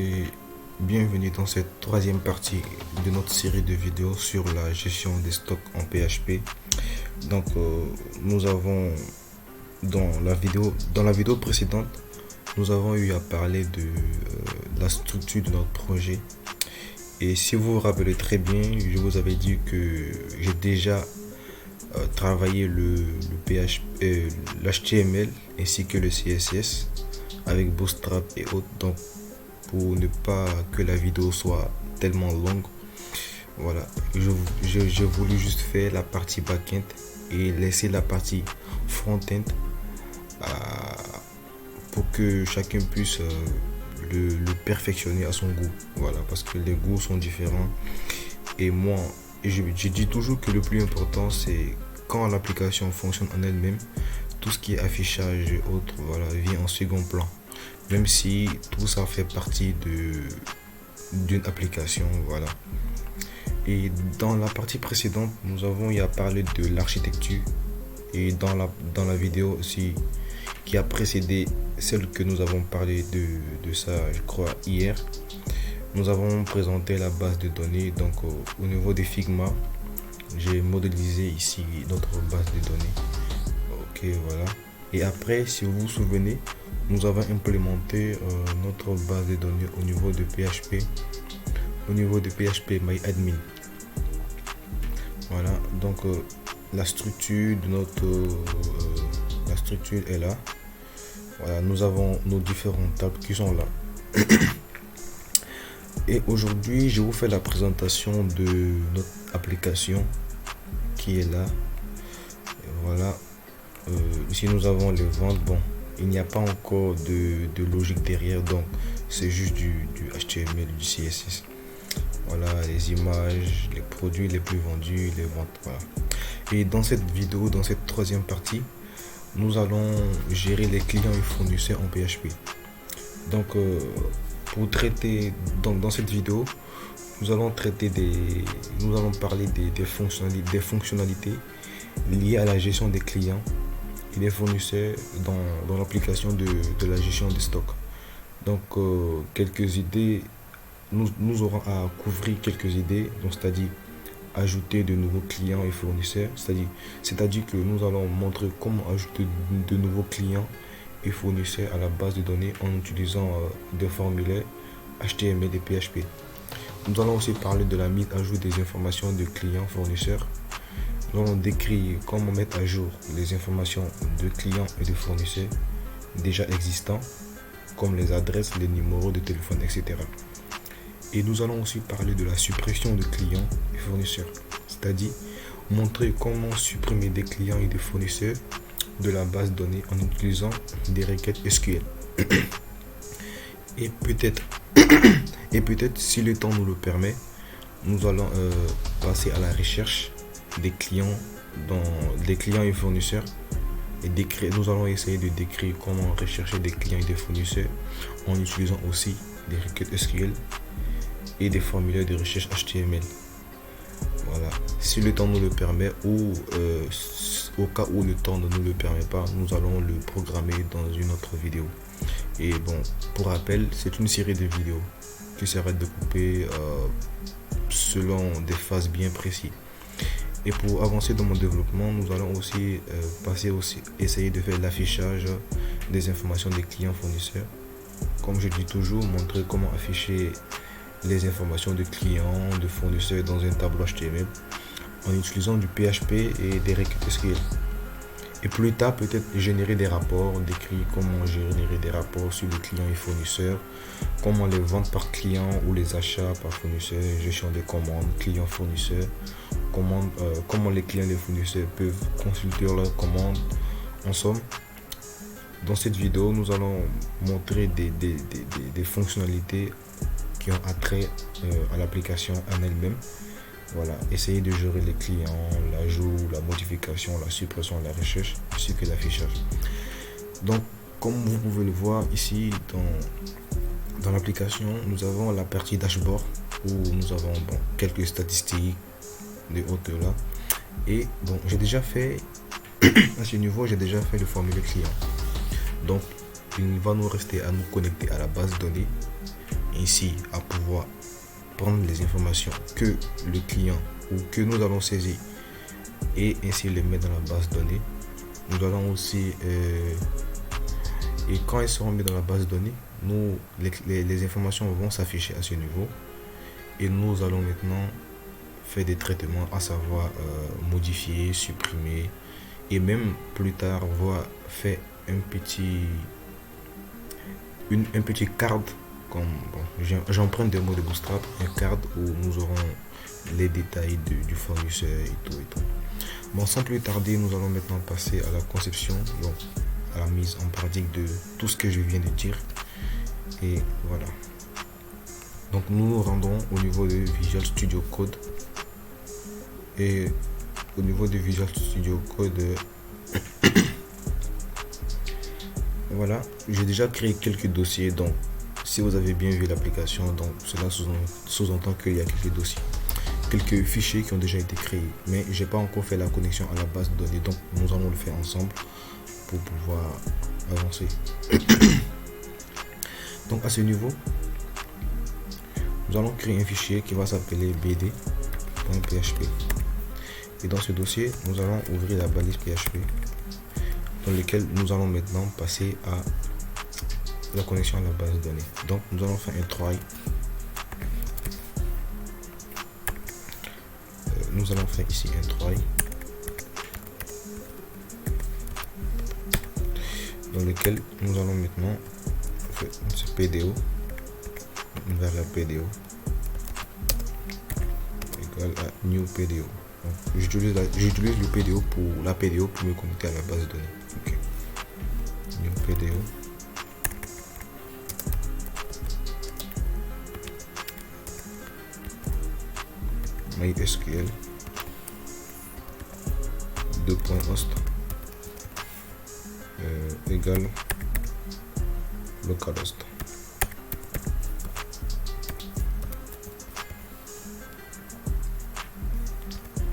et bienvenue dans cette troisième partie de notre série de vidéos sur la gestion des stocks en PHP. Donc nous avons dans la vidéo précédente, nous avons eu à parler de la structure de notre projet. Et si vous vous rappelez très bien, je vous avais dit que j'ai déjà travaillé le PHP, l'HTML ainsi que le CSS avec Bootstrap et autres. Donc pour ne pas que la vidéo soit tellement longue, voilà, j'ai voulu juste faire la partie back-end et laisser la partie front-end pour que chacun puisse le perfectionner à son goût. Voilà, parce que les goûts sont différents. Et moi, je dis toujours que le plus important, c'est quand l'application fonctionne en elle-même, tout ce qui est affichage et autres, voilà, vient en second plan. Même si tout ça fait partie d'une application, voilà. Et dans la partie précédente, nous avons eu à parler de l'architecture. Et dans la vidéo aussi qui a précédé celle que nous avons parlé de ça, je crois, hier, nous avons présenté la base de données. Donc au niveau de Figma, j'ai modélisé ici notre base de données. Ok, voilà. Et après, si vous vous souvenez, nous avons implémenté notre base de données au niveau de PHP MyAdmin. Voilà, donc la structure de la structure est là. Voilà, nous avons nos différentes tables qui sont là. Et aujourd'hui, je vous fais la présentation de notre application qui est là. Et voilà, ici nous avons les ventes. Bon, il n'y a pas encore de logique derrière, donc c'est juste du HTML, du CSS. Voilà, les images, les produits les plus vendus, les ventes. Voilà. Et dans cette vidéo, dans cette troisième partie, nous allons gérer les clients et fournisseurs en PHP. Donc, pour traiter, dans cette vidéo, nous allons parler des fonctionnalités liées à la gestion des clients et des fournisseurs dans l'application de la gestion des stocks. Donc, quelques idées, nous aurons à couvrir quelques idées, donc c'est-à-dire ajouter de nouveaux clients et fournisseurs, c'est-à-dire que nous allons montrer comment ajouter de nouveaux clients et fournisseurs à la base de données en utilisant des formulaires HTML et PHP. Nous allons aussi parler de la mise à jour des informations de clients fournisseurs. Nous allons décrire comment mettre à jour les informations de clients et de fournisseurs déjà existants, comme les adresses, les numéros de téléphone, etc. Et nous allons aussi parler de la suppression de clients et fournisseurs, c'est-à-dire montrer comment supprimer des clients et des fournisseurs de la base de données en utilisant des requêtes SQL. Et peut-être, si le temps nous le permet, nous allons passer à la recherche des clients et fournisseurs. Et nous allons essayer de décrire comment rechercher des clients et des fournisseurs en utilisant aussi des requêtes SQL et des formulaires de recherche HTML. Voilà, si le temps nous le permet ou au cas où le temps ne nous le permet pas, nous allons le programmer dans une autre vidéo. Et bon, pour rappel, c'est une série de vidéos qui sera découpée selon des phases bien précises. Et pour avancer dans mon développement, nous allons aussi essayer de faire l'affichage des informations des clients fournisseurs. Comme je dis toujours, montrer comment afficher les informations de clients, de fournisseurs dans un tableau HTML en utilisant du PHP et des requêtes SQL. Et plus tard, peut-être générer des rapports, décrire comment générer des rapports sur les clients et fournisseurs, comment les ventes par client ou les achats par fournisseur, gestion des commandes, clients fournisseurs, comment les clients et les fournisseurs peuvent consulter leurs commandes. En somme, dans cette vidéo, nous allons montrer des fonctionnalités qui ont attrait à l'application en elle-même. Voilà, essayer de gérer les clients, l'ajout, la modification, la suppression, la recherche, ainsi que l'affichage. Donc, comme vous pouvez le voir ici dans l'application, nous avons la partie dashboard où nous avons quelques statistiques de haut là. Et bon, j'ai déjà fait à ce niveau, j'ai déjà fait le formulaire client. Donc, il va nous rester à nous connecter à la base de données ainsi à pouvoir prendre les informations que le client ou que nous allons saisir et ainsi les mettre dans la base de données. Nous allons aussi et quand ils seront mis dans la base de données, les informations vont s'afficher à ce niveau et nous allons maintenant faire des traitements, à savoir modifier, supprimer et même plus tard faire un petit card comme j'emprunte des mots de Bootstrap, un card où nous aurons les détails du fournisseur et tout. Bon, sans plus tarder, nous allons maintenant passer à la conception, donc à la mise en pratique de tout ce que je viens de dire. Et voilà. Donc nous nous rendons au niveau de Visual Studio Code. Et au niveau de Visual Studio Code, voilà, j'ai déjà créé quelques dossiers. Donc si vous avez bien vu l'application, donc cela sous-entend qu'il y a quelques dossiers, quelques fichiers qui ont déjà été créés, mais j'ai pas encore fait la connexion à la base de données, donc nous allons le faire ensemble pour pouvoir avancer. Donc à ce niveau, nous allons créer un fichier qui va s'appeler bd.php et dans ce dossier nous allons ouvrir la balise PHP dans lequel nous allons maintenant passer à la connexion à la base de données. Donc nous allons faire un try. Nous allons faire ici un try dans lequel nous allons maintenant faire ce PDO vers la PDO égale à new PDO. J'utilise le PDO pour me connecter à la base de données. Okay. New PDO. MySQL 2.host égale localhost.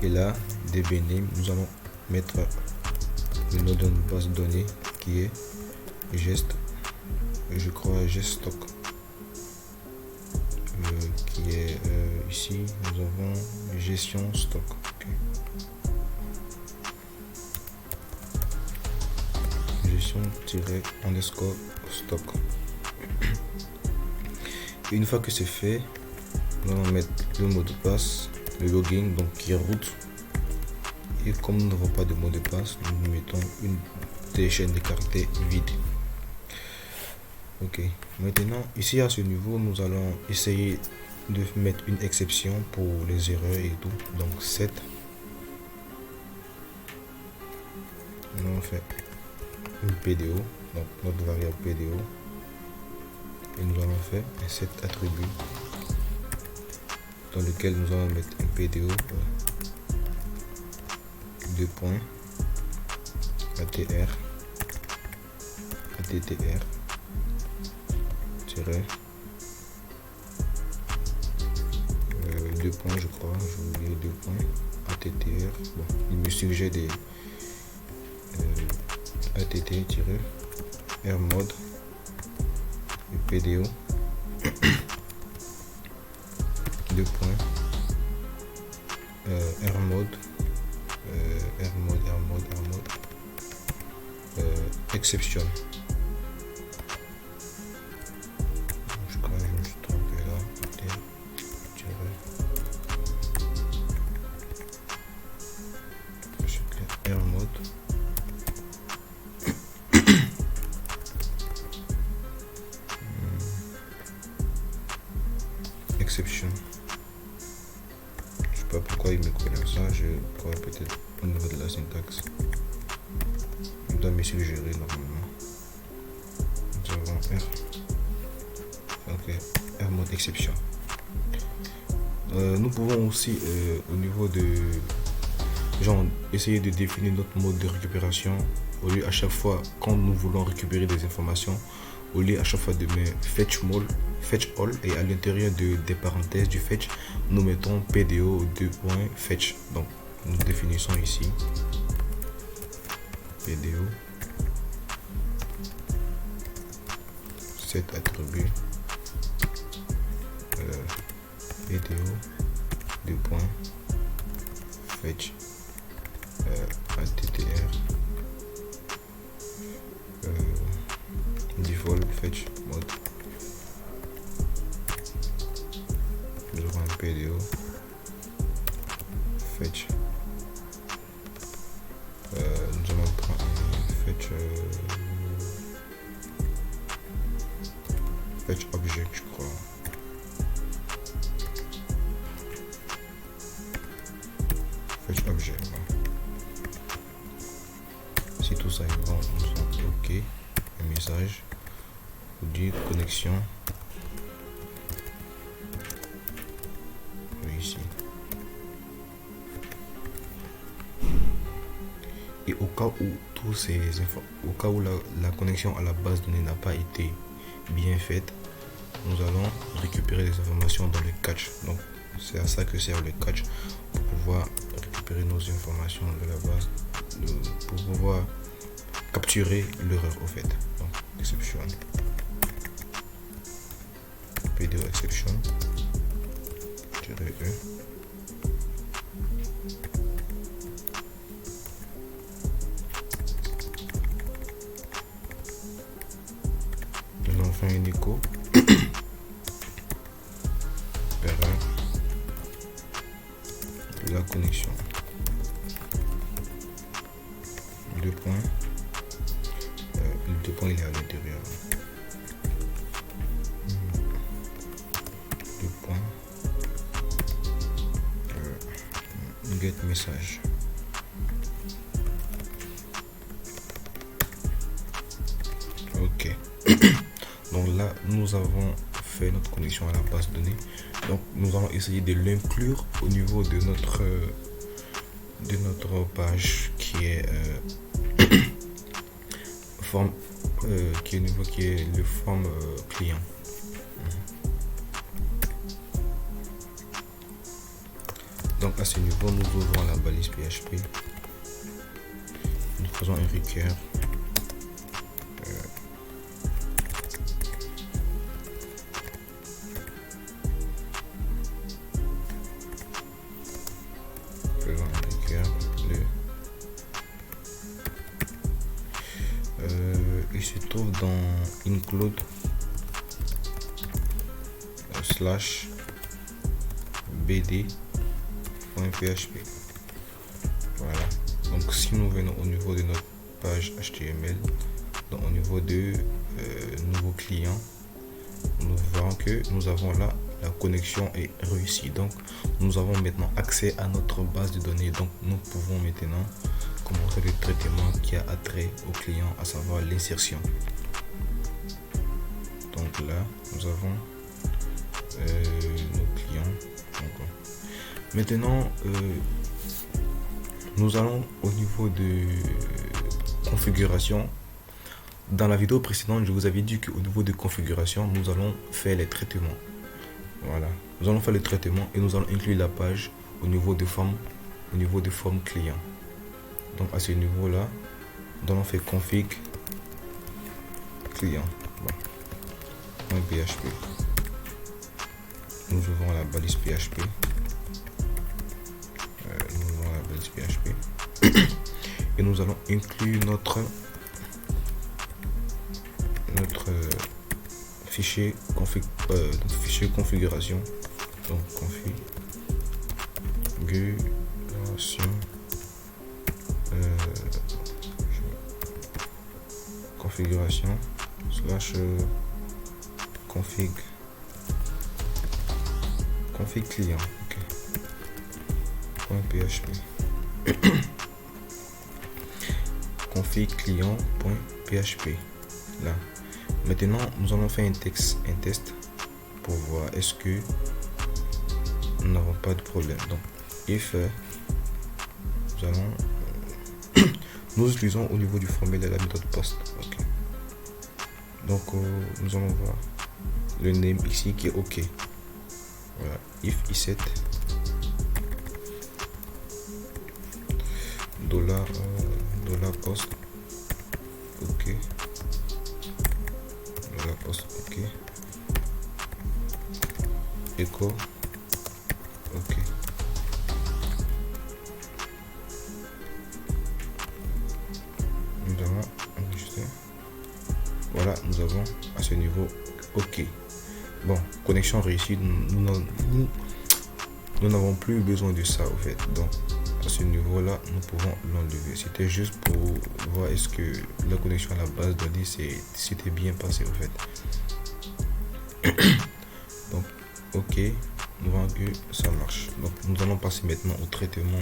Et là, dbname, nous allons mettre le nom de notre base de données qui est gest stock, qui est ici. Nous avons gestion stock. Okay. Gestion-_stock. Et une fois que c'est fait, nous allons mettre le mot de passe, le login, donc qui est root. Et comme nous n'avons pas de mot de passe, nous mettons des chaînes de caractères vides. Ok, maintenant ici à ce niveau, nous allons essayer de mettre une exception pour les erreurs et tout. Donc set, nous allons faire une PDO, donc notre variable PDO, et nous allons faire un set attribut dans lequel nous allons mettre un PDO 2 points ATR ATTR tiret 2 points, je crois, j'ai oublié 2 points ATTR. Bon, il me suggère des ATT-R mode et PDO 2 points R mode exception. Je crois que je me suis trompé là. R mode exception. Je sais pas pourquoi il me connaît ça. Je crois peut-être au niveau de la syntaxe. Il doit me suggérer normalement. Nous avons R. Ok, R mode exception. Nous pouvons aussi au niveau de essayer de définir notre mode de récupération. Au lieu à chaque fois quand nous voulons récupérer des informations, au lieu à chaque fois de mettre fetch all, et à l'intérieur des parenthèses du fetch, nous mettons PDO 2.fetch. Donc nous définissons ici PDO cet attribut PDO, deux points, fetch, attr, default, fetch, mode. Nous aurons un PDO, fetch, nous allons prendre un fetch, fetch object, je crois. Fetch object. Si tout ça est bon, nous sommes OK. Un message pour dire connexion. Ici. Et au cas où tous ces infos, au cas où la connexion à la base de données n'a pas été bien faite, nous allons récupérer les informations dans le cache. Donc c'est à ça que sert le cache, pour pouvoir récupérer nos informations de la base, pour pouvoir capturer l'erreur au fait. Donc exception, PDO exception -e. Nous allons faire une écho. Erreur de la connexion. Deux points. Le deux points il est à l'intérieur. Deux points. Get message. Ok. Donc là, nous avons fait notre connexion à la base de données. Donc nous allons essayer de l'inclure au niveau de notre page qui est forme qui est le forme client. Donc à ce niveau, nous ouvrons la balise PHP. Nous faisons un require. Il se trouve dans include /bd.php. Voilà. Donc si nous venons au niveau de notre page HTML, donc au niveau de nouveau client, nous verrons que nous avons là la connexion est réussie. Donc nous avons maintenant accès à notre base de données. Donc nous pouvons maintenant commencer le traitement qui a attrait au client, à savoir l'insertion. Donc là nous avons nos clients. Donc, maintenant nous allons au niveau de configuration. Dans la vidéo précédente, je vous avais dit qu'au niveau de configuration, nous allons faire les traitements. Voilà, nous allons faire le traitement et nous allons inclure la page au niveau de forme client. Donc à ce niveau là, nous allons faire config client. Bon. .php. Nous ouvrons la balise PHP. Et nous allons inclure notre fichier configuration. Donc configuration config client. .php. config client.php. Là. Maintenant, nous allons faire un test pour voir est-ce que nous n'avons pas de problème. Donc, if nous utilisons au niveau du formulaire la méthode post. Okay. Donc, nous allons voir le name ici qui est OK. Voilà. If i7 $post OK. $post OK. Echo Ok. Bon, connexion réussie. Nous n'avons plus besoin de ça au fait. Donc à ce niveau là nous pouvons l'enlever. C'était juste pour voir est-ce que la connexion à la base de données c'était bien passé au fait. Donc ok, nous voyons que ça marche. Donc nous allons passer maintenant au traitement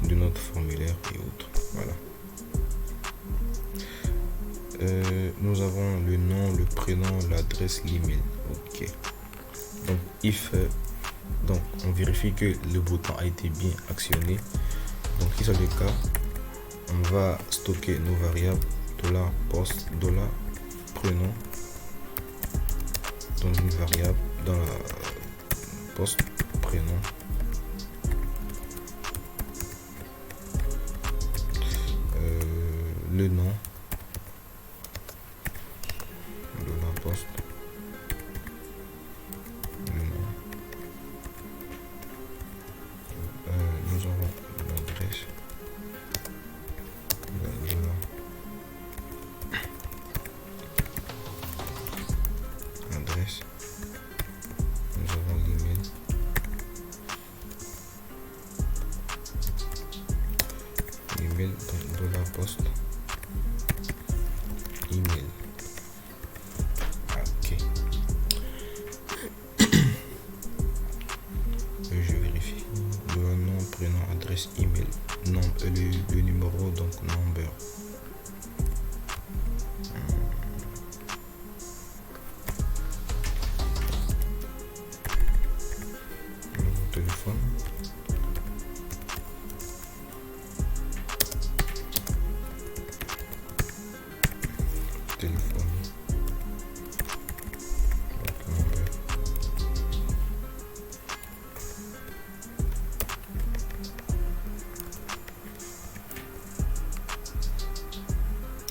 de notre formulaire et autres. Voilà. Nous avons le nom, le prénom, l'adresse, l'email. Ok. Donc if donc on vérifie que le bouton a été bien actionné. Donc si c'est le cas, on va stocker nos variables $post, $prénom dans une variable dans la post prénom. Le nom de la poste, le nom. Nous avons l'adresse l'adresse, nous avons l'email, de la poste, email. Ok. Je vérifie le nom, prénom, adresse, email, nom, le numéro, donc number. Téléphone.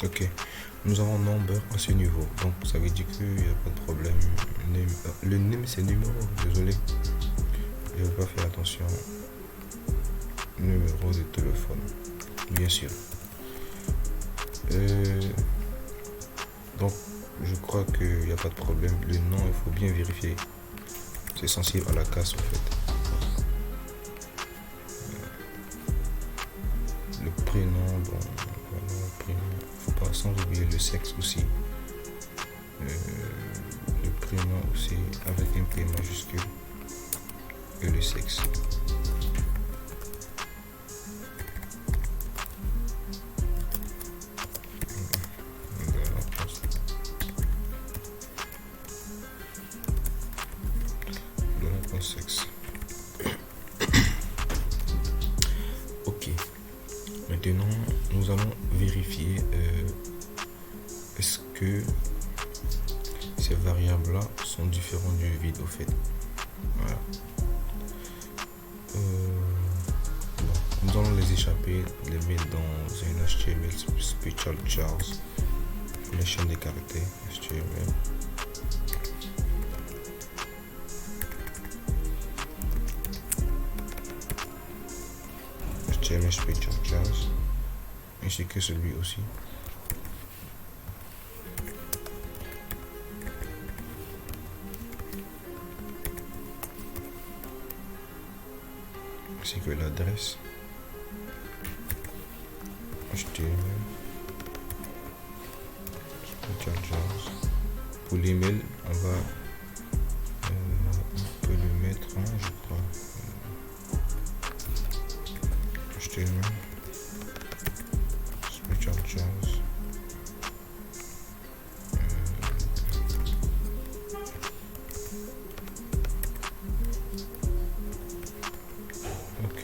Ok, nous avons number à ce niveau, donc ça veut dire qu'il n'y a pas de problème. Le name c'est numéro, désolé, je vais pas faire attention. Numéro de téléphone, bien sûr. Donc je crois qu'il n'y a pas de problème. Le nom, il faut bien vérifier, c'est sensible à la casse en fait. Le prénom, bon, voilà, le prénom, faut pas, sans oublier le sexe aussi. Le prénom aussi avec un P majuscule et le sexe. Sexe. Ok, maintenant nous allons vérifier est-ce que ces variables là sont différentes du vide au fait. Voilà. Bon, nous allons les échapper, les mettre dans un HTML special chars, les chaînes de caractères HTML. HTML special chars, ainsi que celui aussi. Ainsi que l'adresse. HTML special chars. Pour l'email, on peut le mettre en, je crois. HTML special chars. Ok.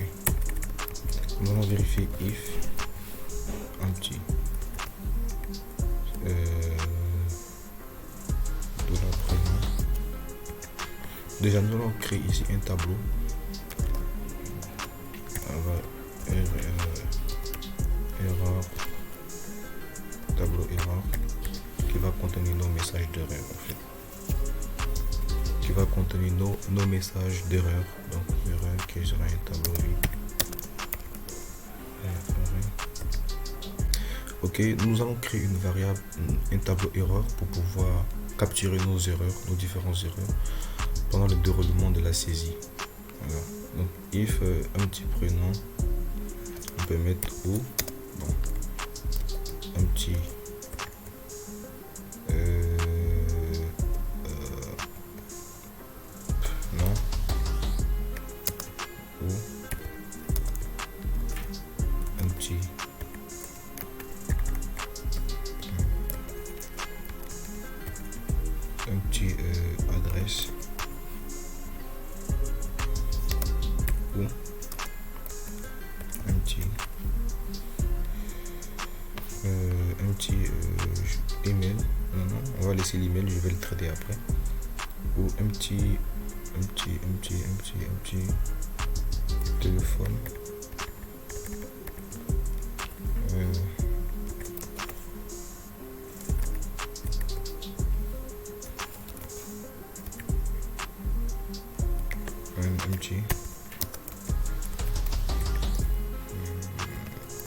Nous allons vérifier if empty. Déjà nous allons créer ici un tableau. Erreur, tableau erreur qui va contenir nos messages d'erreur en fait. Qui va contenir nos messages d'erreur. Donc erreur qui sera un tableau vide. Ok, nous allons créer une variable, un tableau erreur pour pouvoir capturer nos erreurs, nos différentes erreurs pendant le déroulement de la saisie. Voilà. Donc if un petit prénom, on peut mettre ou bon, un petit non ou un petit adresse ou un petit email. Non, on va laisser l'email, je vais le traiter après. Ou un petit téléphone. Un petit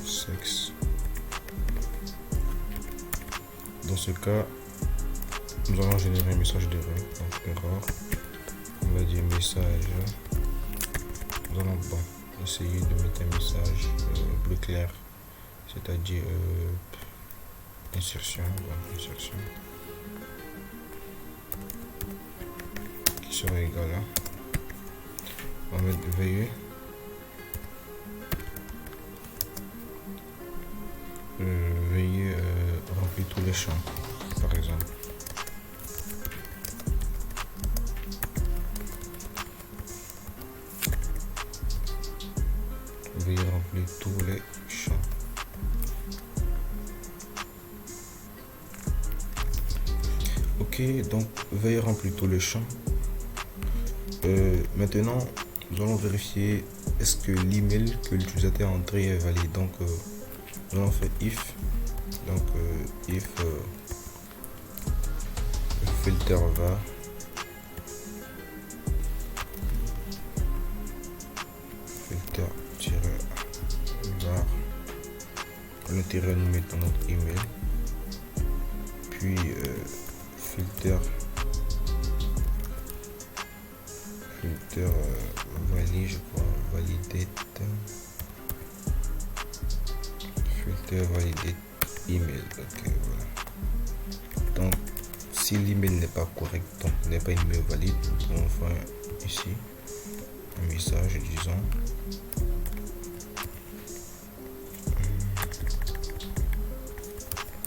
sexe. Dans ce cas, nous allons générer un message d'erreur. Donc erreur, on va dire message. Nous allons essayer de mettre un message plus clair, c'est-à-dire insertion, qui sera égal à, on va mettre veuillez remplir tous les champs, par exemple. Veuillez remplir tous les champs. Ok, donc veuillez remplir tous les champs. Maintenant, nous allons vérifier est-ce que l'email que l'utilisateur a entré est valide. Donc, nous allons faire if. Donc, if filter var filter-var à l'intérieur nous mettons notre email, puis filter valide, je crois, validate filter validate email. Ok, voilà. Donc si l'email n'est pas correct, donc n'est pas une email valide, on va ici un message disant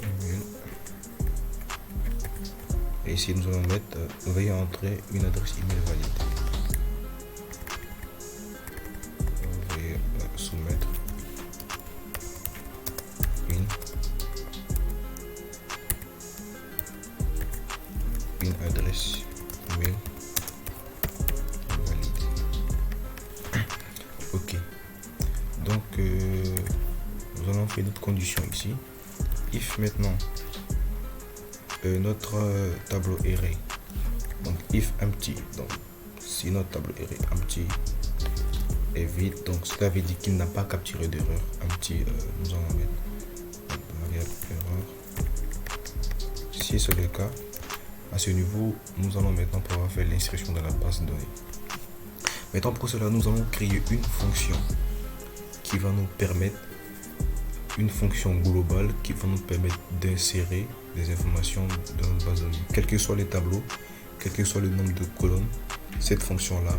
email, et ici nous allons mettre veuillez entrer une adresse email valide. Veuillez soumettre une adresse email validée. Ok, donc nous allons faire d'autres conditions ici. If maintenant notre tableau array, donc if empty, donc si notre tableau array empty est vide, donc cela veut dire qu'il n'a pas capturé d'erreur. Empty, nous allons mettre variable erreur. Si c'est le cas, à ce niveau, nous allons maintenant pouvoir faire l'inscription dans la base de données. Maintenant, pour cela, nous allons créer une fonction qui va nous permettre, une fonction globale qui va nous permettre d'insérer des informations dans notre base de données. Quels que soient les tableaux, quel que soit le nombre de colonnes, cette fonction-là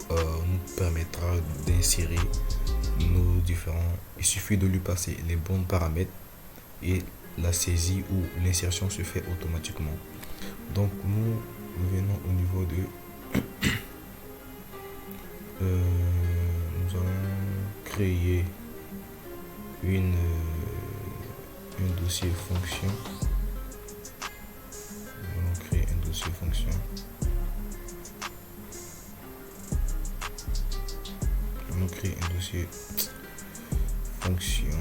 nous permettra d'insérer nos différents. Il suffit de lui passer les bons paramètres et la saisie ou l'insertion se fait automatiquement. Donc nous venons au niveau de nous allons créer un dossier fonction. Nous allons créer un dossier fonction. Nous allons créer un dossier fonction.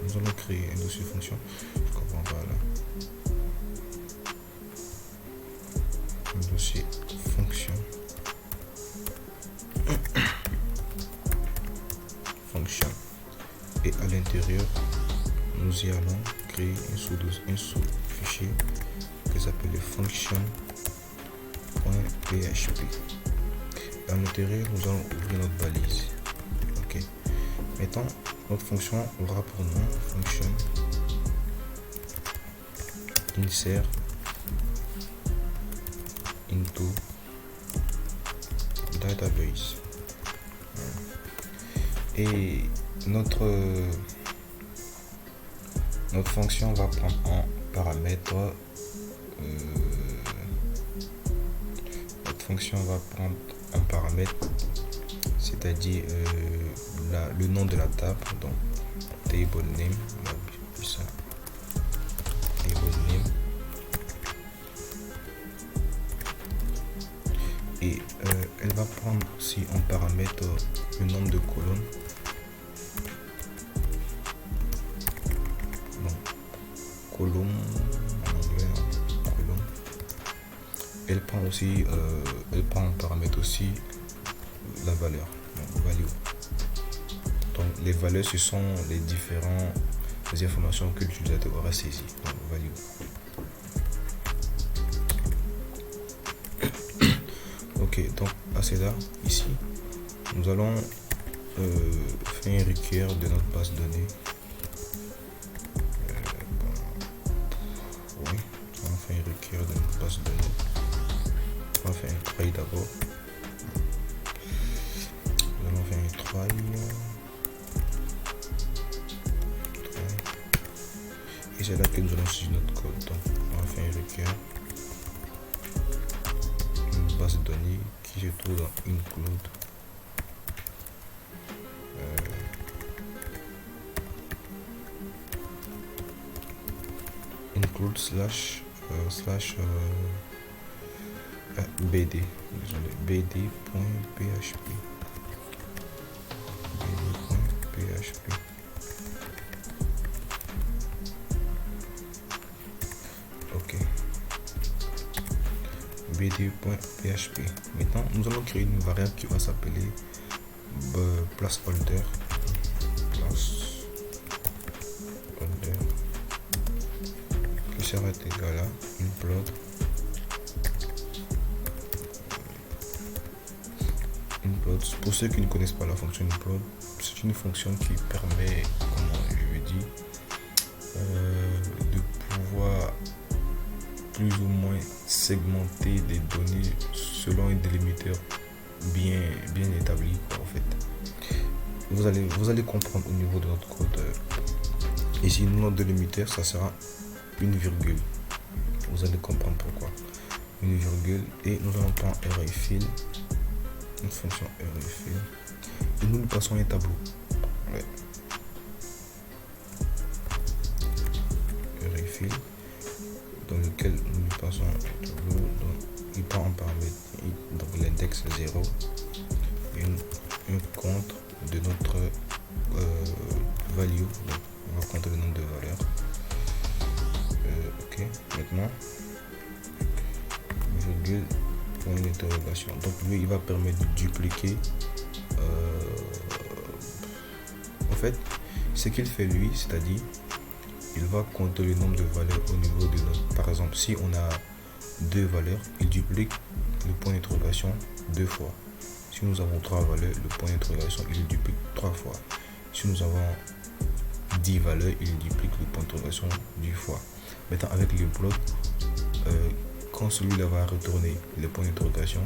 Nous allons créer un dossier fonction. Je comprends pas là. Un dossier fonction. Fonction. Et à l'intérieur, nous nous y allons créer un sous-fichier qui s'appelle function.php. À l'intérieur, nous allons ouvrir notre balise. Ok. Maintenant, notre fonction aura pour nom function insert into database. Et notre fonction va prendre en paramètre c'est-à-dire le nom de la table, donc table name, on va appeler ça table name, et elle va prendre aussi en paramètre le nombre de colonnes, donc colonne en anglais, colonne. Elle prend aussi en paramètre aussi la valeur, donc value. Donc les valeurs, ce sont les différentes informations que l'utilisateur aura saisies, donc value. Ok, donc à cela, ici nous allons faire un require de notre base de données. Oui, on va faire un require de notre base de données. On va faire un try d'abord. Nous allons faire un try. Et c'est là que nous allons suivre notre code. Donc on va faire un require. Une base de données qui se trouve dans include. Include slash bd, désolé, bd.php. bd.php. Ok. bd.php. Maintenant, nous allons créer une variable qui va s'appeler placeholder. Placeholder qui sera égal à implode. Pour ceux qui ne connaissent pas la fonction implode, c'est une fonction qui permet, comment je veux dire, de pouvoir plus ou moins segmenter des données selon un délimitateur bien établi, quoi, en fait. Vous allez comprendre au niveau de notre code. Ici, notre délimitateur, ça sera une virgule. Vous allez comprendre pourquoi. Une virgule, et nous allons prendre arrayFill, une fonction arrayFill, et nous passons un tableau. Ouais. ArrayFill, dans lequel nous passons un tableau. Donc, il prend en paramètre donc l'index 0 et un compte de notre value. Donc, on va compter le nombre de valeurs. Ok, maintenant virgule point d'interrogation. Donc lui, il va permettre de dupliquer. En fait, ce qu'il fait lui, c'est-à-dire il va compter le nombre de valeurs au niveau de notre. Par exemple, si on a deux valeurs, il duplique le point d'interrogation 2 fois. Si nous avons 3 valeurs, le point d'interrogation il duplique 3 fois. Si nous avons 10 valeurs, il duplique le point d'interrogation 10 fois. Maintenant, avec l'implode, quand celui-là va retourner le point d'interrogation,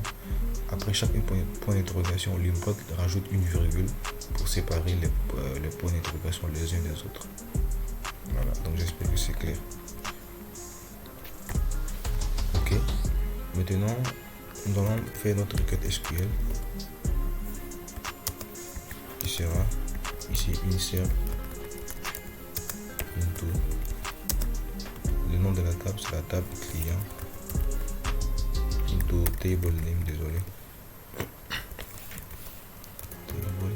après chaque point d'interrogation, l'implode rajoute une virgule pour séparer les points d'interrogation les uns des autres. Voilà, donc j'espère que c'est clair. Ok, maintenant nous allons faire notre requête SQL qui sera ici insert into le nom de la table, c'est la table client, into table name, désolé, table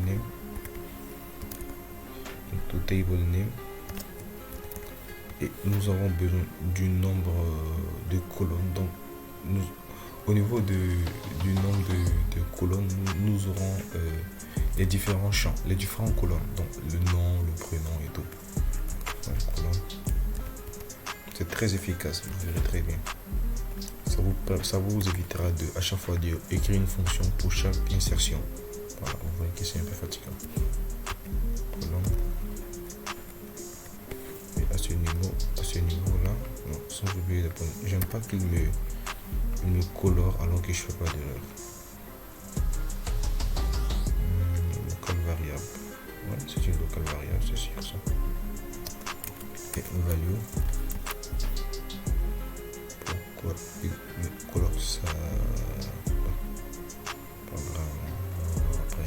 name, into table name, et nous avons besoin du nombre de colonnes. Donc au niveau du nombre de colonnes, nous aurons les différents champs, les différentes colonnes, donc le nom, le prénom et tout. Donc, c'est très efficace, vous verrez très bien. Ça vous évitera de à chaque fois d'écrire une fonction pour chaque insertion. Voilà, vous voyez que c'est un peu fatigant. Colonne. Et à ce niveau-là, sans oublier de prendre. J'aime pas qu'il me colore alors que je fais pas d'erreur. Local variable. Ouais, c'est une local variable, c'est sûr ça. Et value. Pourquoi il me colore ça? Pas grave. Après,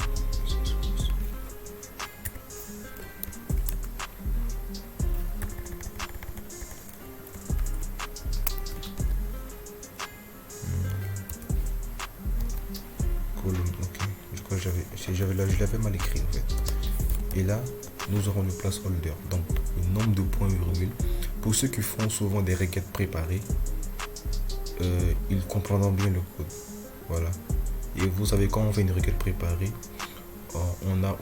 colonne, ok. Je crois que je l'avais mal écrit en fait. Et là, nous aurons le placeholder, donc le nombre de points virgule. Pour ceux qui font souvent des requêtes préparées, ils comprendront bien le code. Voilà. Et vous savez, quand on fait une requête préparée, on aura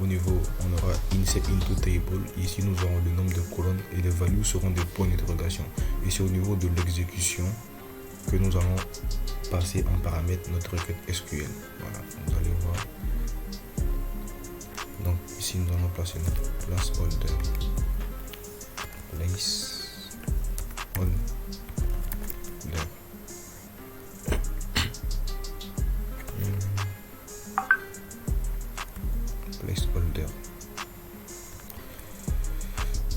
insert into table. Ici, nous aurons le nombre de colonnes et les values seront des points d'interrogation. Et c'est au niveau de l'exécution que nous allons passer en paramètre notre requête SQL. Voilà, vous allez voir. Donc ici, nous allons placer notre placeholder. Placeholder.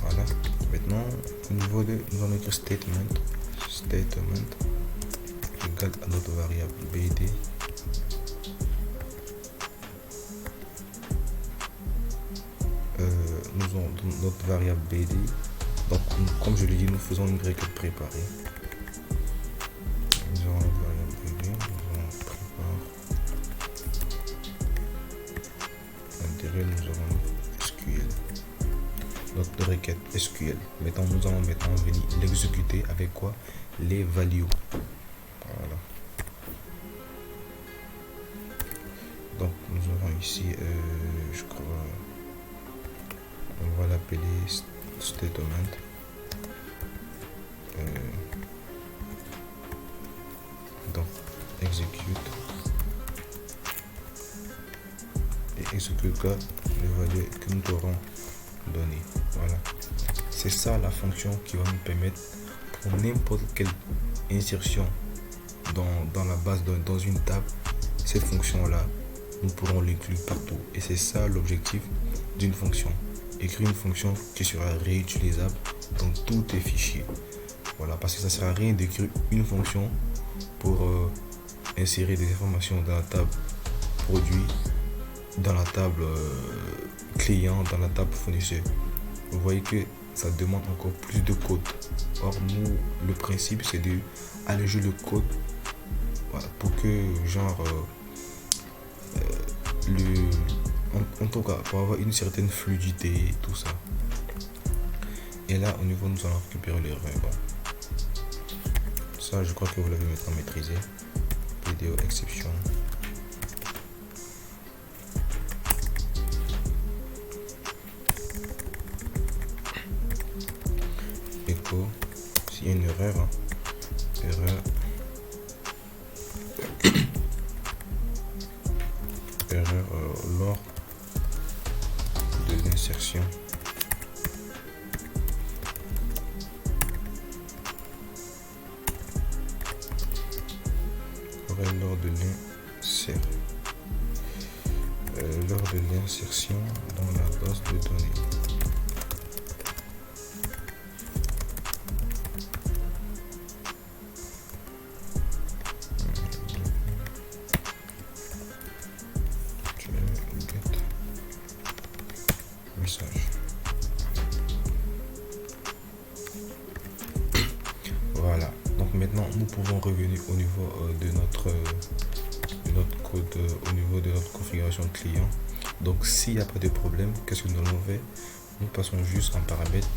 Voilà. Maintenant, au niveau de, nous allons écrire statement égal à notre variable bd. Nous avons notre variable bd. Donc, comme je l'ai dit, nous faisons une requête préparée. Nous avons notre variable bd. Nous allons préparer. À l'intérieur, nous avons SQL. Notre requête SQL. Maintenant, nous allons maintenant venir l'exécuter avec quoi? Les values. Voilà. Donc, nous aurons ici, je crois, on va l'appeler statement. Donc, execute. Et exécutera les values que nous aurons données. Voilà. C'est ça la fonction qui va nous permettre pour n'importe quelle insertion dans la base, dans une table. Cette fonction là, nous pourrons l'inclure partout. Et c'est ça l'objectif d'une fonction. Écrire une fonction qui sera réutilisable dans tous tes fichiers. Voilà, parce que ça ne sert à rien d'écrire une fonction pour insérer des informations dans la table produit, dans la table client, dans la table fournisseur. Vous voyez que ça demande encore plus de code. Or, nous, le principe, c'est de alléger le code, voilà, pour que, genre, en tout cas, pour avoir une certaine fluidité et tout ça. Et là, au niveau, nous allons récupérer l'erreur. Bon. Ça, je crois que vous l'avez maintenant maîtrisé. Vidéo exception. Echo. S'il y a une erreur, hein. Erreur. Erreur lors de l'insertion. Lors de l'insertion dans la base de données. Message. Voilà. Donc maintenant, nous pouvons revenir au niveau de notre code, au niveau de notre configuration client. Donc s'il n'y a pas de problème, qu'est-ce que nous allons faire? Nous passons juste en paramètre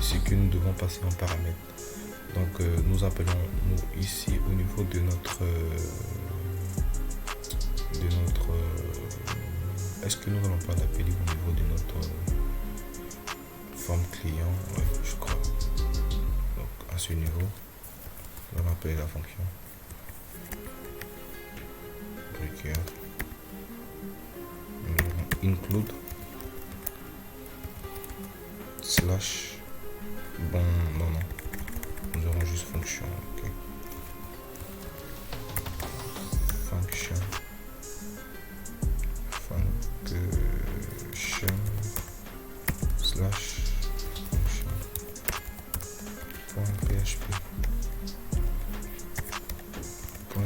ce que nous devons passer en paramètre. Donc nous appelons ici au niveau de notre est-ce que nous allons pas l'appeler au niveau de notre forme client? Ouais, je crois. Donc à ce niveau, on va appeler la fonction requiert include slash bon non nous aurons juste fonction. Ok, function slash function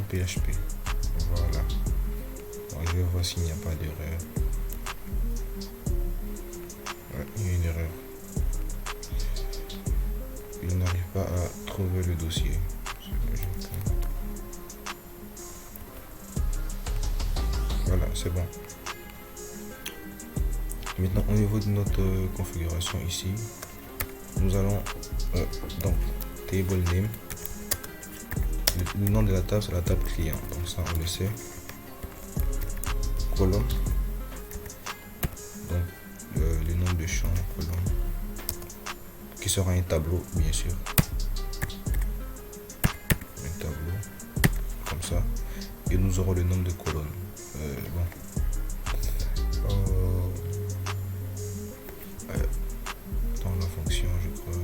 .php. Voilà. Donc, je vais voir s'il n'y a pas d'erreur. Ouais, il y a une erreur. Il n'arrive pas à trouver le dossier. Voilà, c'est bon. Maintenant, au niveau de notre configuration ici, nous allons donc table name. Le nom de la table, c'est la table client. Donc ça, on le sait. Colonne. Donc le nom de champ colonne, qui sera un tableau, bien sûr. Un tableau comme ça. Et nous aurons le nombre de colonnes. Dans la fonction, je crois,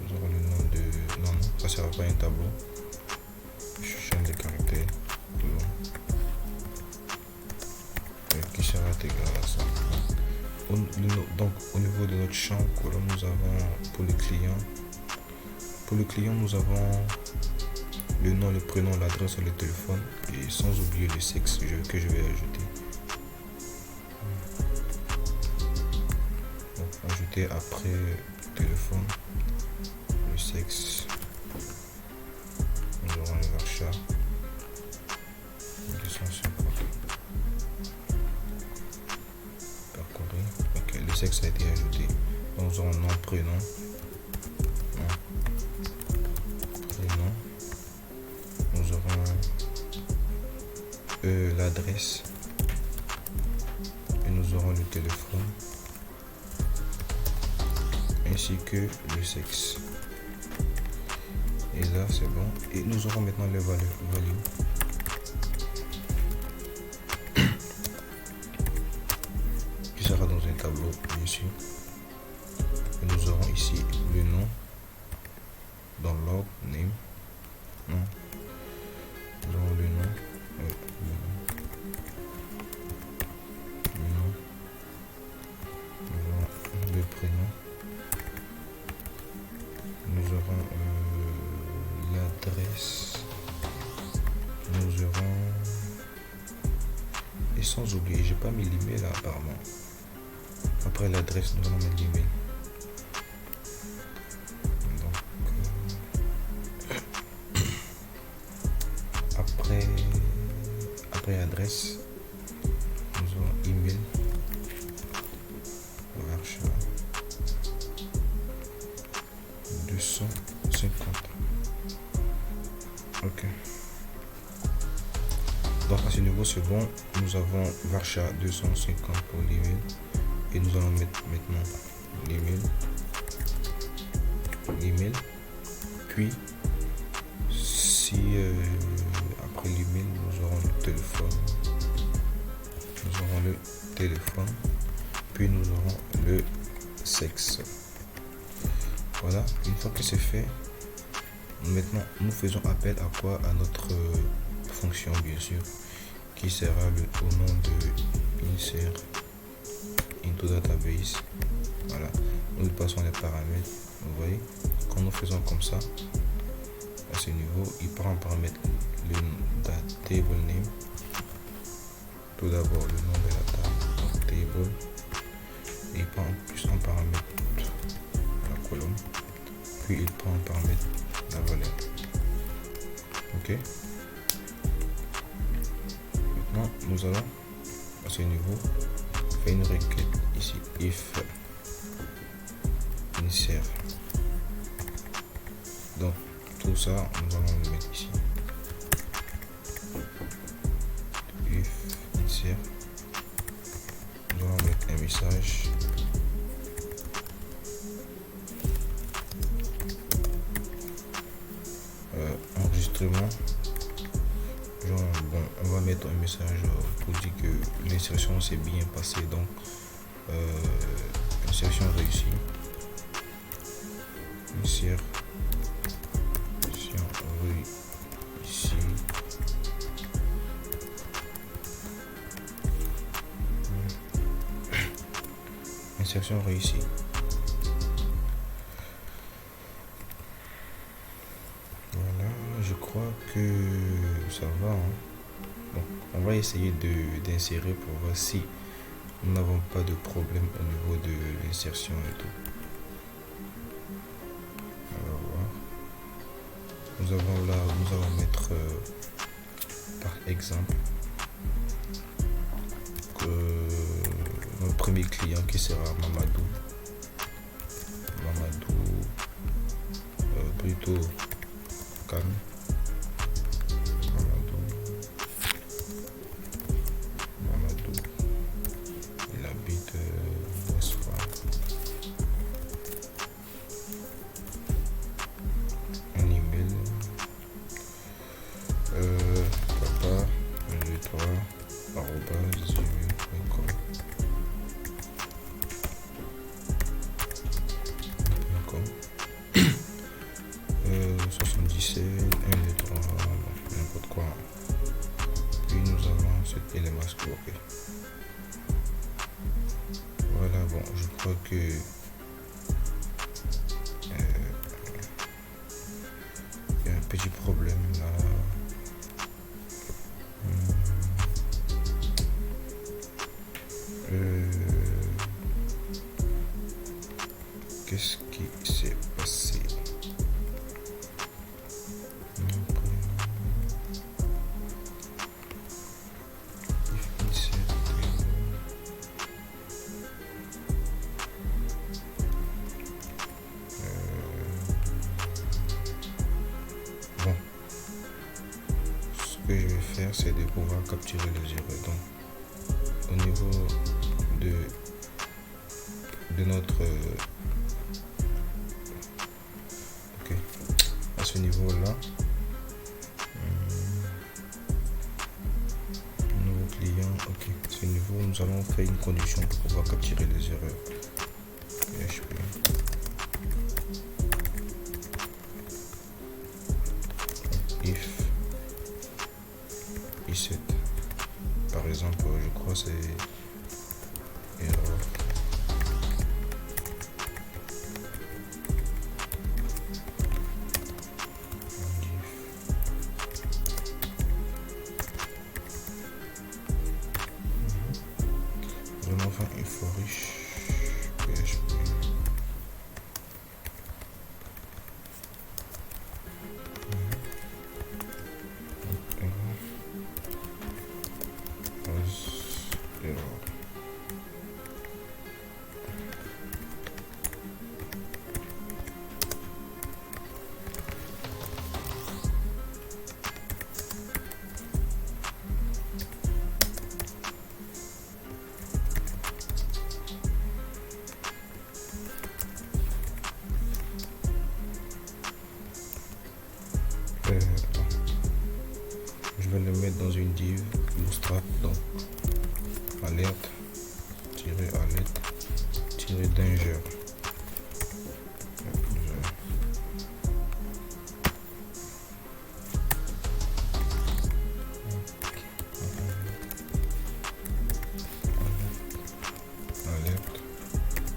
nous aurons le nom de... Non, ça sera pas un tableau. Chaîne de caractères. Qui sera égal à ça. Donc, au niveau de notre champ colonne, nous avons pour le client, nous avons le nom, le prénom, l'adresse et le téléphone, et sans oublier le sexe que je vais ajouter. Donc, ajouter après le téléphone, le sexe. Nous aurons le varchar 250. Ok, le sexe a été ajouté. Donc, nous aurons nom, prénom. Nous aurons l'adresse. Et nous aurons le téléphone. Ainsi que le sexe. Et là, c'est bon. Et nous aurons maintenant le value. Qui sera dans un tableau, bien sûr. Et nous aurons ici le nom dans l'ordre name. Non. Nous aurons le nom. Nous aurons le prénom. Nous aurons l'adresse. Nous aurons... Et sans oublier, j'ai pas mis l'email là apparemment. Après l'adresse, nous allons mettre l'email. Après adresse, nous aurons email. Varchar 250. Ok. Donc à ce niveau c'est bon. Nous avons varchar 250 pour l'email. Et nous allons mettre maintenant l'email. Puis si après l'email nous aurons le téléphone, puis nous aurons le sexe. Voilà, une fois que c'est fait, maintenant nous faisons appel à quoi? À notre fonction, bien sûr, qui sera au nom de insert into database. Voilà, nous passons les paramètres. Vous voyez, quand nous faisons comme ça, à ce niveau, il prend en paramètre le table name. Tout d'abord le nom de la table, donc table, et il prend en plus en paramètre la colonne, puis il prend en paramètre la valeur. Ok. Maintenant nous allons à ce niveau faire une requête ici, if insert. Donc tout ça nous allons le mettre ici. If insert message. Enregistrement. Genre, bon, on va mettre un message pour dire que l'insertion s'est bien passée. Donc, insertion réussie. Insertion réussie. Insertion réussie. Voilà, je crois que ça va. Bon, on va essayer d'insérer pour voir si nous n'avons pas de problème au niveau de l'insertion et tout. On va voir. Nous allons mettre par exemple que notre premier client qui sera Mamadou. Plutôt calme. Mamadou. Il habite Westphal. Un email. Papa 123 @gmail.com. 77 123 n'importe quoi. Puis nous avons cet élément scopé. Voilà, bon, je crois que il y a un petit problème là. Qu'est-ce qui s'est passé? Bon, ce que je vais faire, c'est de pouvoir capturer les erreurs. Donc, au niveau de notre ok, à ce niveau là, nouveau client, ok, à ce niveau nous allons faire une condition pour pouvoir capturer les erreurs. PHP if i7 par exemple, je crois c'est erreur. Enfin, il faut riche PHP. Je vais le mettre dans une div bootstrap, donc alerte danger.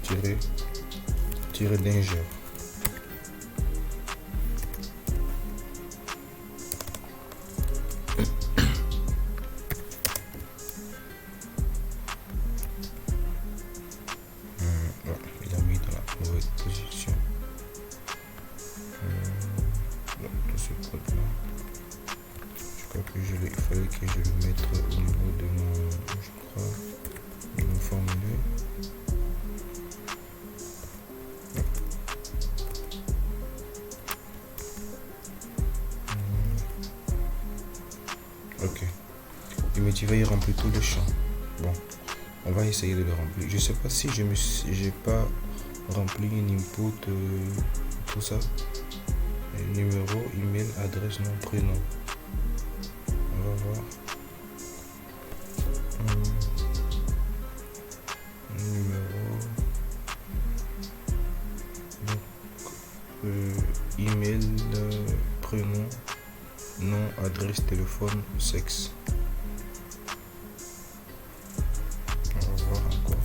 Alerte danger. Il a mis dans la mauvaise position. Tout ce code là, je crois que il fallait que je le mette au niveau de mon, je crois, de mon formulaire. Ok, il me dit va y remplir tous les champs. Bon, On va essayer de le remplir. Je sais pas si j'ai pas rempli une input, tout ça. Numéro, email, adresse, nom, prénom. On va voir. Numéro. Donc, email, prénom, nom, adresse, téléphone, sexe. On va voir encore.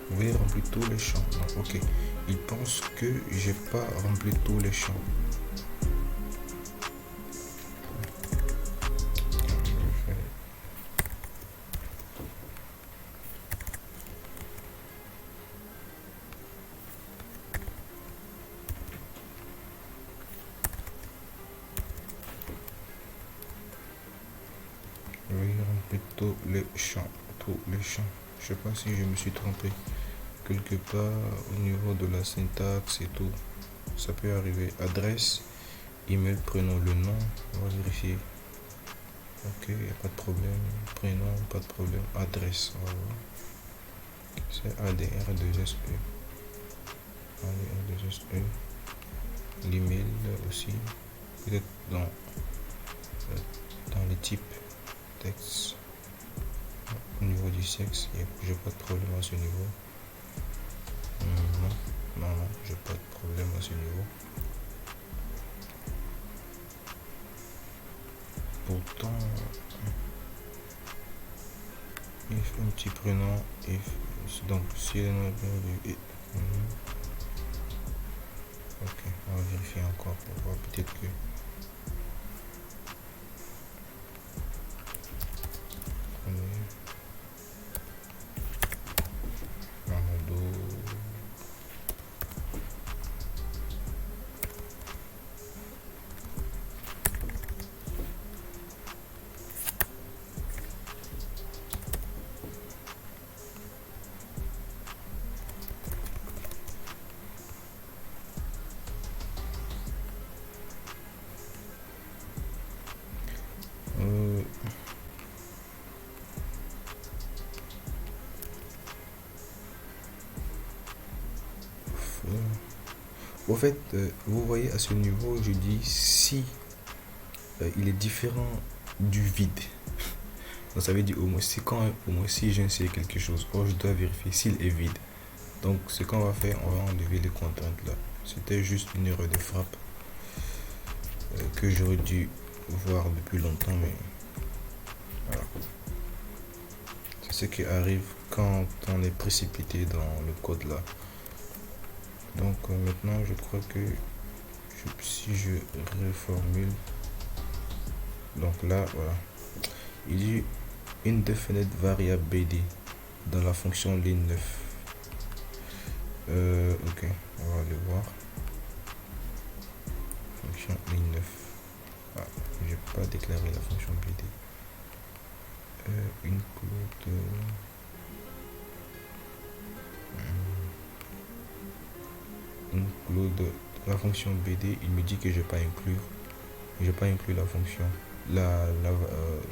Vous voyez, rempli tous les champs. Non, ok. Il pense que j'ai pas rempli tous les champs. Oui, rempli tous les champs. Tous les champs. Je sais pas si je me suis trompé quelque part au niveau de la syntaxe et tout. Ça peut arriver. Adresse, email, prénom, le nom. On va vérifier. Ok, il n'y a pas de problème. Prénom, pas de problème. Adresse, on va voir. C'est ADR2SE. ADR2SE. L'email aussi. Peut-être dans les types texte. Au niveau du sexe, j'ai pas de problème à ce niveau. Non, j'ai pas de problème à ce niveau. Pourtant, if un petit prénom, donc si le nom est bien vu, ok, on va vérifier encore pour voir peut-être que. Au fait, vous voyez à ce niveau, je dis si il est différent du vide. Donc ça veut dire au moins si j'insère quelque chose, or je dois vérifier s'il est vide. Donc ce qu'on va faire, on va enlever les contraintes là. C'était juste une erreur de frappe que j'aurais dû voir depuis longtemps, mais voilà. C'est ce qui arrive quand on est précipité dans le code là. Donc maintenant je crois que si je reformule, donc là voilà, il dit indefinite variable BD dans la fonction ligne 9. Ok, on va aller voir. Fonction ligne 9. Ah, j'ai pas déclaré la fonction BD. Include la fonction BD, il me dit que j'ai pas inclus la fonction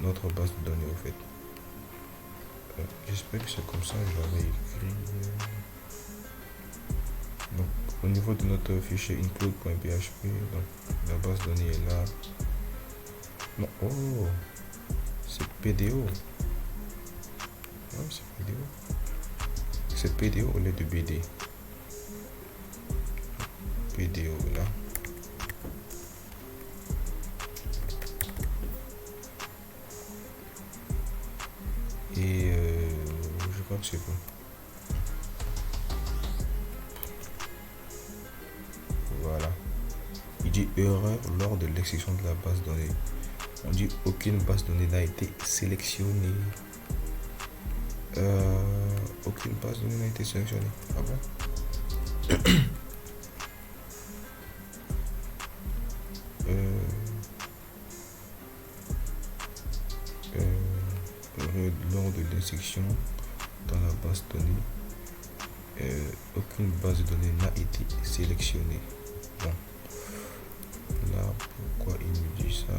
notre base de données au fait. J'espère que c'est comme ça, je l'avais écrit. Donc au niveau de notre fichier include.php, donc la base de données est là. Non, oh, c'est PDO. Oh, c'est PDO. C'est PDO au lieu de BD. PDO là. Et je crois que c'est bon. Voilà. Il dit erreur lors de l'exécution de la base de données. On dit aucune base de données n'a été sélectionnée. Aucune base de données n'a été sélectionnée. Ah bon? de l'insertion dans la base de données. Aucune base de données n'a été sélectionnée. Bon, là, pourquoi il me dit ça?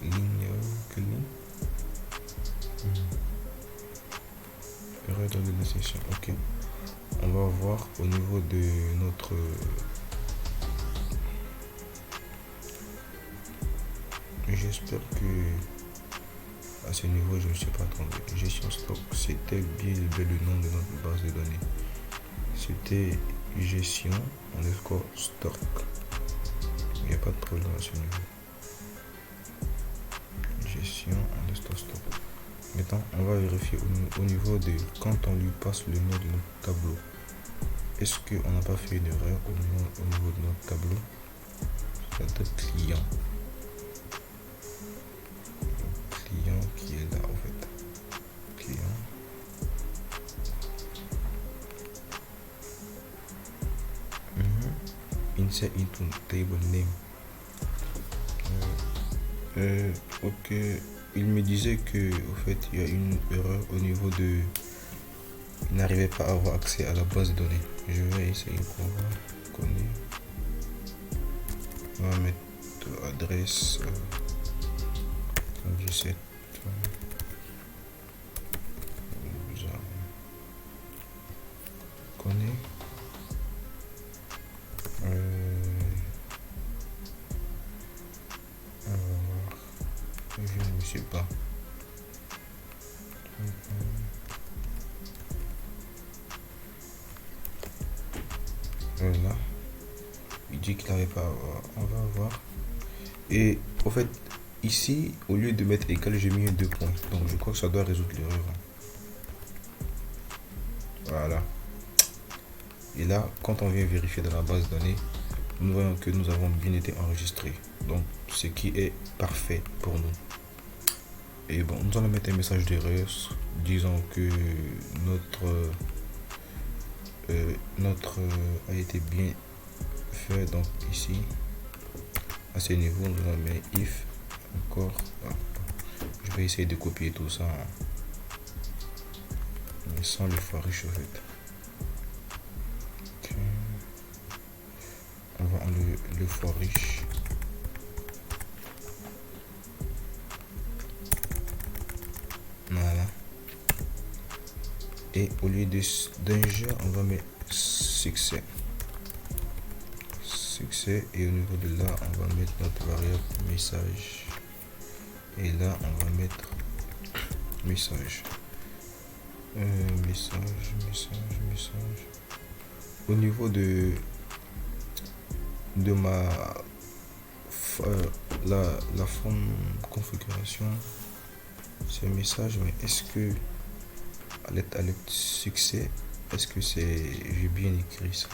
Ligne, quelle ligne? Erreur dans l'insertion. Ok. On va voir au niveau de notre j'espère que à ce niveau je ne me suis pas trompé. Gestion stock, c'était bien le nom de notre base de données. C'était gestion underscore stock. Il n'y a pas de problème à ce niveau. Gestion underscore stock. Maintenant, on va vérifier au niveau de quand on lui passe le nom de notre tableau. Est-ce qu'on n'a pas fait une erreur au niveau de notre tableau? C'est client. Client qui est là en fait. Client. Insert into table name. Ok. Il me disait que au fait il y a une erreur au niveau de il n'arrivait pas à avoir accès à la base de données. Je vais essayer pour voir. On va mettre adresse 17 connaît je ne sais pas. Voilà, il dit qu'il n'avait pas. On va voir. Et au fait ici au lieu de mettre égal j'ai mis un 2 points, donc je crois que ça doit résoudre l'erreur. Voilà. Et là quand on vient vérifier dans la base de données, nous voyons que nous avons bien été enregistrés, donc ce qui est parfait pour nous. Et bon, nous allons mettre un message d'erreur disant que notre a été bien fait. Donc ici à ce niveau nous allons mettre if encore. Je vais essayer de copier tout ça mais sans le for each en fait. Okay. On va enlever le for each. Voilà. Et au lieu d'un jeu, on va mettre succès. Succès. Et au niveau de là, on va mettre notre variable message. Et là, on va mettre message. Message. Au niveau de ma la forme configuration, c'est message, mais est-ce que alerte succès, est-ce que c'est j'ai bien écrit ça?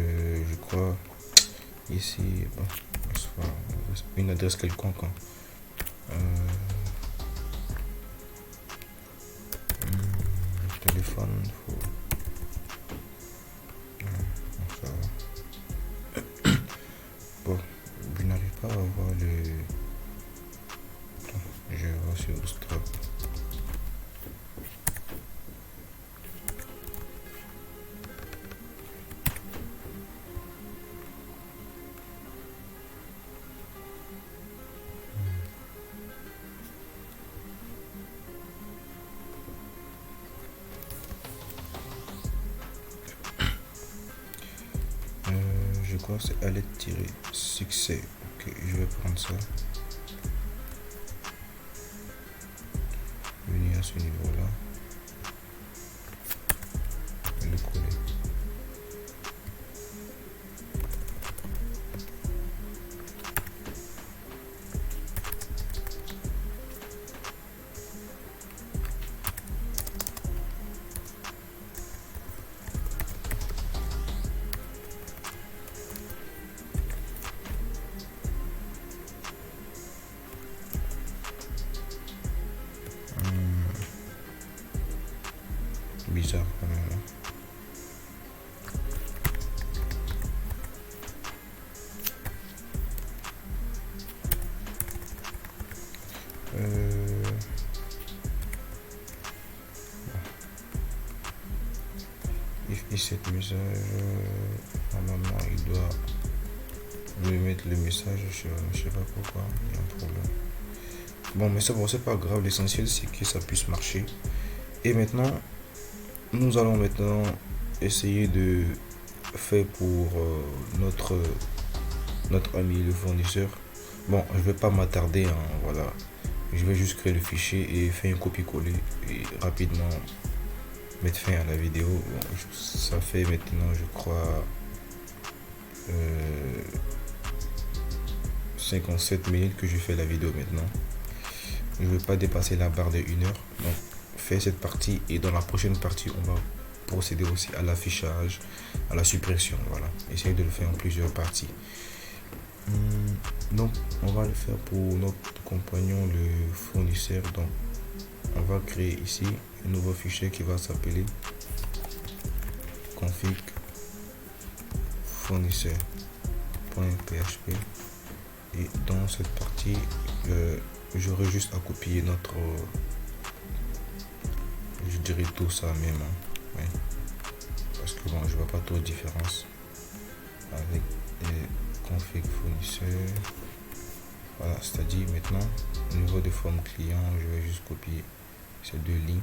Je crois ici bon, une adresse quelconque. Téléphone, bon, je n'arrive pas à voir le. Je vais sur Bootstrap. Je crois que c'est alerte-succès. Ok, je vais prendre ça. Venir à ce niveau-là. Et le coller. bizarre quand même. If cette message, normalement il doit me mettre le message, je sais pas pourquoi, il y a un problème. Bon, mais c'est bon, c'est pas grave, l'essentiel c'est que ça puisse marcher. Et maintenant, nous allons maintenant essayer de faire pour notre ami le fournisseur. Bon, je vais pas m'attarder, hein, voilà. Je vais juste créer le fichier et faire un copier-coller et rapidement mettre fin à la vidéo. Bon, ça fait maintenant, je crois, 57 minutes que je fais la vidéo maintenant. Je ne vais pas dépasser la barre de 1 heure. Donc, faire cette partie et dans la prochaine partie, on va procéder aussi à l'affichage, à la suppression. Voilà, essayer de le faire en plusieurs parties. Donc, on va le faire pour notre compagnon, le fournisseur. Donc, on va créer ici un nouveau fichier qui va s'appeler config fournisseur.php. Et dans cette partie, j'aurai juste à copier notre, je dirais tout ça même, hein. Ouais. Parce que bon, je vois pas trop de différence avec config fournisseur. Voilà, c'est-à-dire maintenant au niveau de forme client, je vais juste copier ces 2 lignes.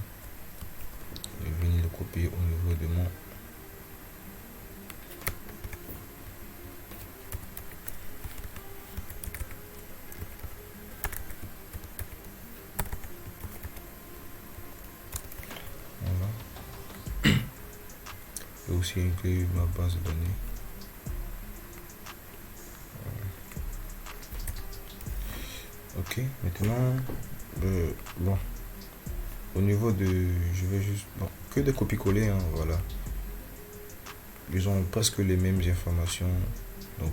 Je vais venir le copier au niveau de mon aussi inclure ma base de données. Ok, maintenant bon, au niveau de, je vais juste, bon, que de copier-coller, hein, voilà. Ils ont presque les mêmes informations, donc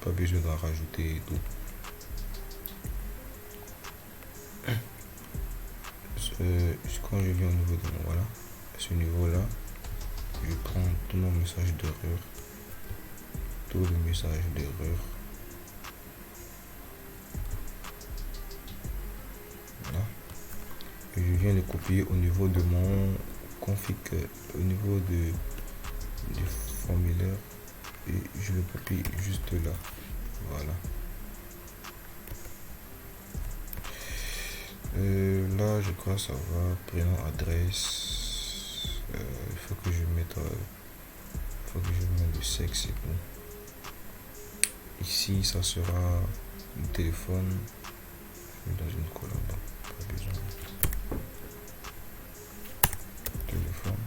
pas besoin d'en rajouter et tout. Quand je viens au niveau de mon, voilà, à ce niveau là, je prends tout mon message d'erreur, tout le message d'erreur. Voilà. Et je viens le copier au niveau de mon config, au niveau du formulaire, et je le copie juste là. Voilà. Là, je crois que ça va. Prénom, adresse. Il faut que je mette le sexe et tout. Ici, ça sera le téléphone. Dans une colonne, pas besoin. Téléphone.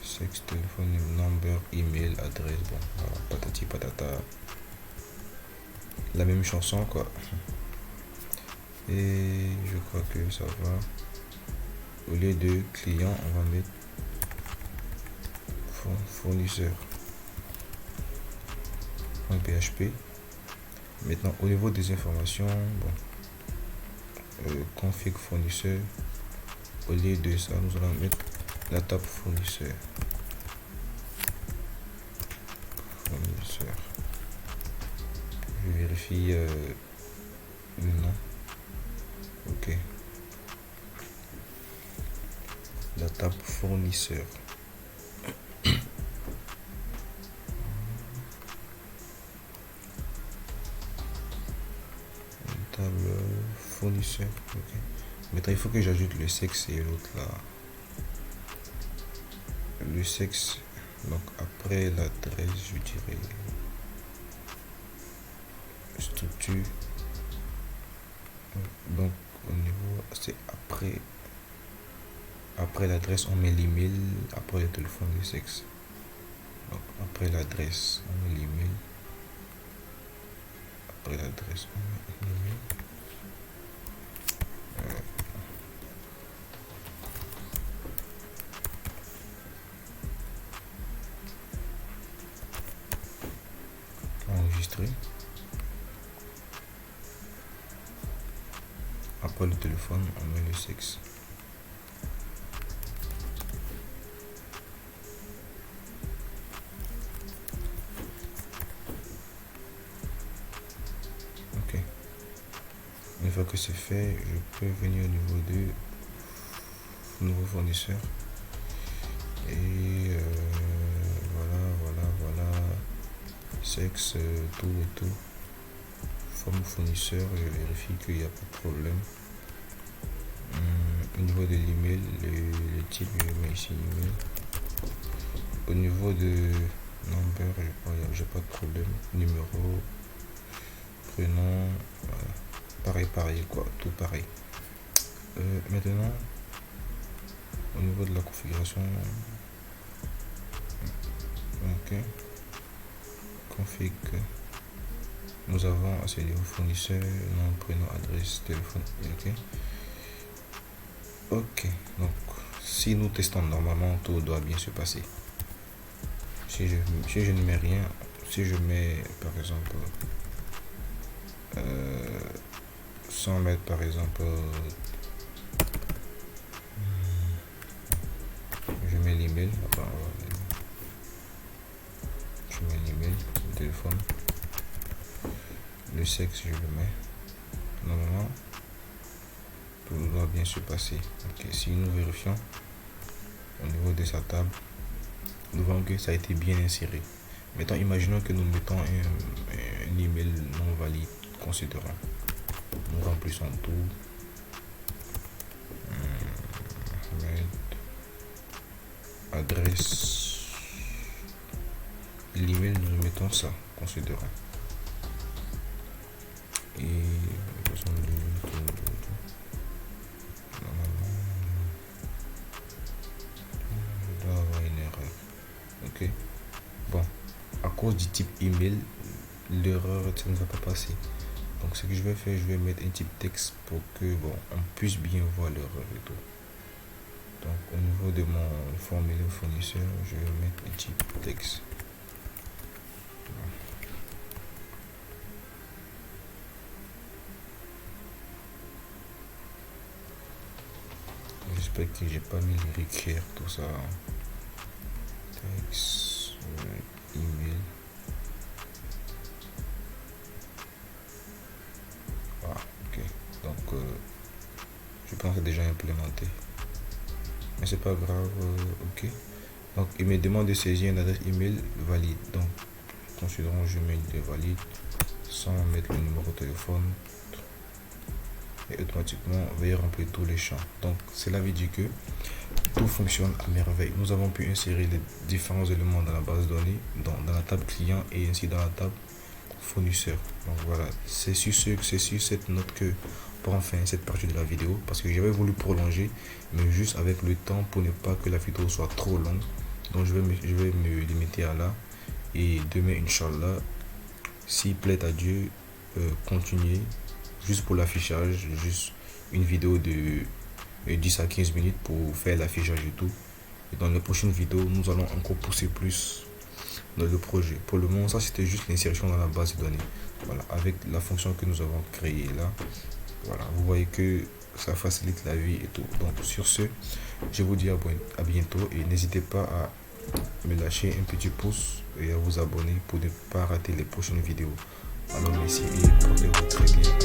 Sexe, téléphone, number, email, adresse. Bon, voilà, patati patata. La même chanson, quoi. Et je crois que ça va. Au lieu de client, on va mettre fournisseur. .php. Maintenant, au niveau des informations, bon, config fournisseur. Au lieu de ça, nous allons mettre la table fournisseur. Je vérifie le nom. Ok. La table fournisseur. Table fournisseur. Ok. Maintenant, il faut que j'ajoute le sexe et l'autre là. Le sexe. Donc après l'adresse, je dirais structure. Donc au niveau, c'est après l'adresse, on met l'email. Après le téléphone, le sexe. Donc après l'adresse, on met l'email. Après l'adresse, on met l'email. Enregistrer. Après le téléphone, on met le sexe. fois que c'est fait, je peux venir au niveau de nouveau fournisseur. Et voilà. Sexe, tout et tout. Forme fournisseur, je vérifie qu'il n'y a pas de problème. Au niveau de l'email, le type, je mets ici email. Au niveau de number, j'ai pas de problème. Numéro, prénom, voilà. Pareil quoi, tout pareil. Maintenant, au niveau de la configuration, ok, config, nous avons à ce niveau fournisseur, nom, prénom, adresse, téléphone, ok, donc si nous testons normalement, tout doit bien se passer. Si je ne mets rien, si je mets par exemple 100 mètres par exemple, je mets l'email, le téléphone, le sexe je le mets, normalement tout doit bien se passer. Ok, si nous vérifions au niveau de sa table, nous voyons que ça a été bien inséré. Maintenant, imaginons que nous mettons un email non valide, considérons. Nous remplissons tout. Adresse. L'email, nous mettons ça, considérons. Et ok, bon, à cause du type email, l'erreur ne va pas passer. Donc ce que je vais faire, je vais mettre un type texte pour que on puisse bien voir l'erreur et tout. Donc au niveau de mon formulaire fournisseur, je vais mettre un type texte. J'espère que j'ai pas mis le require, tout ça. Texte, email. Ah, ok. Donc, je pense que c'est déjà implémenté. Mais c'est pas grave, ok. Donc, il me demande de saisir une adresse email valide. Donc, considérons je mets de valide sans mettre le numéro de téléphone. Et automatiquement, veuillez remplir tous les champs. Donc, cela veut dire que tout fonctionne à merveille. Nous avons pu insérer les différents éléments dans la base de données, dans la table client et ainsi dans la table fournisseur. Donc voilà, c'est sur cette note que prend fin cette partie de la vidéo, parce que j'avais voulu prolonger, mais juste avec le temps pour ne pas que la vidéo soit trop longue. Donc je vais me limiter à là. Et demain, Inch'Allah, s'il plaît à Dieu, continuer juste pour l'affichage, juste une vidéo de 10 à 15 minutes pour faire l'affichage et tout. Et dans les prochaines vidéos, nous allons encore pousser plus dans le projet. Pour le moment, ça c'était juste l'insertion dans la base de données. Voilà, avec la fonction que nous avons créée là. Voilà, vous voyez que ça facilite la vie et tout. Donc sur ce, je vous dis à bientôt et n'hésitez pas à me lâcher un petit pouce et à vous abonner pour ne pas rater les prochaines vidéos. Alors merci et portez-vous très bien.